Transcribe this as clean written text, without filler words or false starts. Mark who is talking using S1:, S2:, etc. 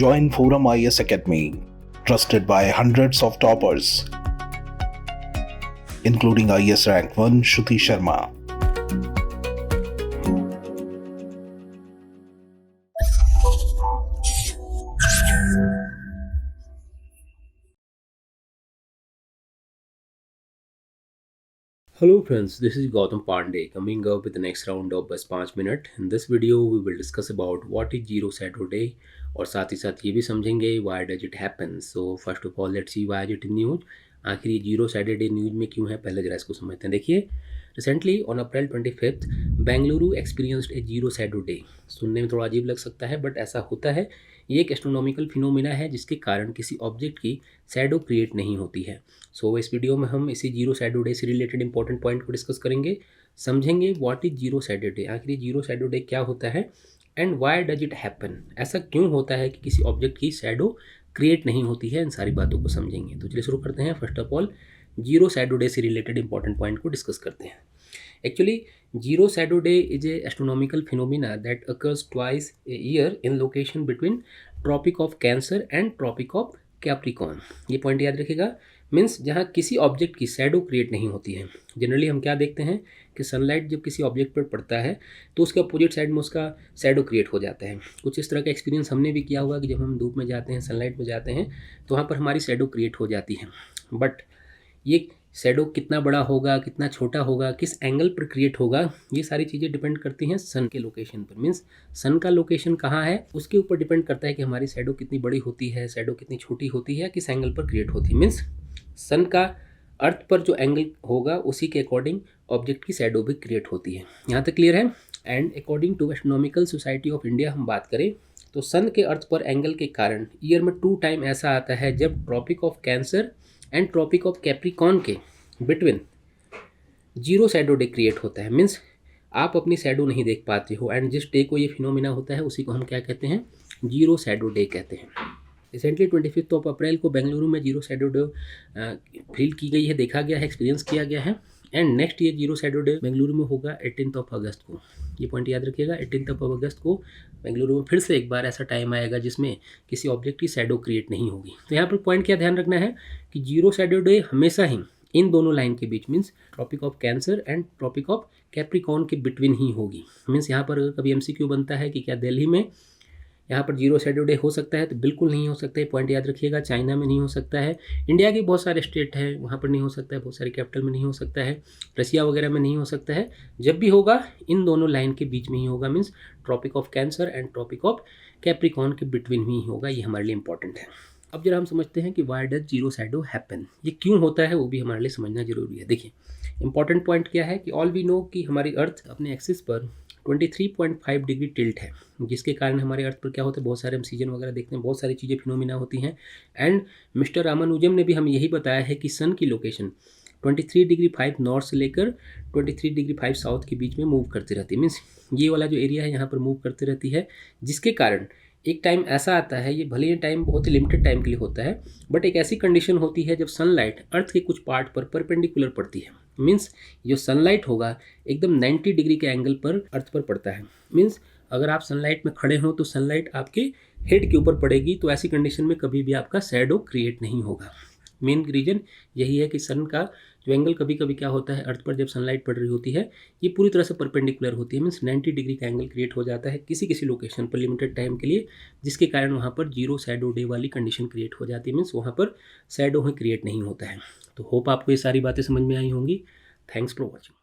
S1: Join Forum IS Academy, trusted by hundreds of toppers, including IS Rank 1 Shruti Sharma.
S2: Hello friends, this is Gautam Pandey coming up with the next round of बस 5 minute. In this video we will discuss about what is zero shadow day और साथ ही साथ ये भी समझेंगे why does it happen. So first of all let's see why is it in news. आखिर ये zero Saturday day news में क्यों है, पहले जरा इसको समझते हैं. देखिए, recently on April 25 Bengaluru experienced A zero shadow day. सुनने में थोड़ा अजीब लग सकता है बट ऐसा होता है. ये एक एस्ट्रोनॉमिकल फिनोमिना है जिसके कारण किसी ऑब्जेक्ट की शैडो क्रिएट नहीं होती है. सो इस वीडियो में हम इसी जीरो शैडो डे से रिलेटेड इंपॉर्टेंट पॉइंट को डिस्कस करेंगे, समझेंगे what is zero shadow day, आखिर जीरो शैडो डे क्या होता है and why does it happen, ऐसा क्यों होता है कि किसी ऑब्जेक्ट की शैडो क्रिएट नहीं होती है. इन सारी बातों को समझेंगे. तो चलिए शुरू करते हैं. First of all zero shadow day से रिलेटेड इंपॉर्टेंट पॉइंट को डिस्कस करते हैं. Actually zero shadow day is a astronomical phenomena that occurs twice a year in location between tropic of cancer and tropic of Capricorn. ये point याद रखिएगा. Means जहाँ किसी object की शैडो क्रिएट नहीं होती है. जनरली हम क्या देखते हैं कि सनलाइट जब किसी ऑब्जेक्ट पर पड़ता है तो उसके अपोजिट साइड में उसका शैडो क्रिएट हो जाता है. कुछ इस तरह का एक्सपीरियंस हमने भी किया हुआ कि जब हम धूप में जाते हैं, सनलाइट में जाते हैं तो वहाँ पर हमारी शैडो क्रिएट हो जाती है. बट ये शैडो कितना बड़ा होगा, कितना छोटा होगा, किस एंगल पर क्रिएट होगा, ये सारी चीज़ें डिपेंड करती हैं सन के लोकेशन पर. मीन्स सन का लोकेशन कहाँ है उसके ऊपर डिपेंड करता है कि हमारी शैडो कितनी बड़ी होती है, शैडो कितनी छोटी होती है, किस एंगल पर क्रिएट होती है. मीन्स सन का अर्थ पर जो एंगल होगा उसी के अकॉर्डिंग ऑब्जेक्ट की शैडो भी क्रिएट होती है. यहाँ तक क्लियर है. And according to astronomical society of India हम बात करें तो सन के अर्थ पर एंगल के कारण ईयर में 2 टाइम ऐसा आता है जब tropic of cancer and tropic of Capricorn के between zero shadow day create होता है. मीन्स आप अपनी शैडो नहीं देख पाते हो एंड जिस डे को ये फिनोमिना होता है उसी को हम क्या कहते हैं, जीरो शैडो डे कहते हैं. रिसेंटली 25 ऑफ अप्रैल को बेंगलुरु में जीरो शैडो डे फील की गई है, देखा गया है, एक्सपीरियंस किया गया है. एंड नेक्स्ट ये जीरो शैडो डे बेंगलुरु में होगा 18 ऑफ अगस्त को. ये पॉइंट याद रखिएगा. 18 ऑफ अगस्त को बेंगलुरु में फिर से एक बार ऐसा टाइम आएगा जिसमें किसी ऑब्जेक्ट की शैडो क्रिएट नहीं होगी. तो यहाँ पर पॉइंट क्या ध्यान रखना है कि जीरो शैडो डे हमेशा ही इन दोनों लाइन के बीच, means tropic of cancer and tropic of Capricorn के बिटवीन ही होगी. मीन्स यहाँ पर अगर कभी एमसीक्यू बनता है कि क्या दिल्ली में यहाँ पर जीरो शैडो डे हो सकता है, तो बिल्कुल नहीं हो सकता है. पॉइंट याद रखिएगा. चाइना में नहीं हो सकता है, इंडिया के बहुत सारे स्टेट हैं वहाँ पर नहीं हो सकता है, बहुत सारी कैपिटल में नहीं हो सकता है, रसिया वगैरह में नहीं हो सकता है. जब भी होगा इन दोनों लाइन के बीच में ही होगा. Means tropic of cancer and tropic of Capricorn के बिटवीन ही होगा. ये हमारे लिए इंपॉर्टेंट है. अब जरा हम समझते हैं कि why does zero shadow happen, ये क्यों होता है वो भी हमारे लिए समझना जरूरी है. देखिए, इंपॉर्टेंट पॉइंट क्या है कि ऑल वी नो कि हमारी अर्थ अपने एक्सिस पर 23.5 डिग्री टिल्ट है, जिसके कारण हमारे अर्थ पर क्या होता है, बहुत सारे हम सीजन वगैरह देखते हैं, बहुत सारी चीज़ें फिनोमिना होती हैं. एंड मिस्टर रामानुजम ने भी हमें यही बताया है कि सन की लोकेशन 23 डिग्री 5 नॉर्थ से लेकर 23 डिग्री 5 साउथ के बीच में मूव करती रहती है. मीन्स ये वाला जो एरिया है यहाँ पर मूव करती रहती है, जिसके कारण एक टाइम ऐसा आता है, ये भले ही टाइम बहुत ही लिमिटेड टाइम के लिए होता है, बट एक ऐसी कंडीशन होती है जब सनलाइट अर्थ के कुछ पार्ट पर परपेंडिकुलर पड़ती है. मीन्स जो सनलाइट होगा एकदम 90 डिग्री के एंगल पर अर्थ पर पड़ता है. मीन्स अगर आप सनलाइट में खड़े हो तो सनलाइट आपके हेड के ऊपर पड़ेगी, तो ऐसी कंडीशन में कभी भी आपका शैडो क्रिएट नहीं होगा. मेन रीजन यही है कि सन का जो एंगल कभी कभी क्या होता है, अर्थ पर जब सनलाइट पड़ रही होती है ये पूरी तरह से परपेंडिकुलर होती है. मीन्स 90 डिग्री का एंगल क्रिएट हो जाता है किसी किसी लोकेशन पर लिमिटेड टाइम के लिए, जिसके कारण वहाँ पर जीरो शैडो डे वाली कंडीशन क्रिएट हो जाती है. मीन्स वहाँ पर शैडो ही क्रिएट नहीं होता है. तो होप आपको ये सारी बातें समझ में आई होंगी. Thanks for watching.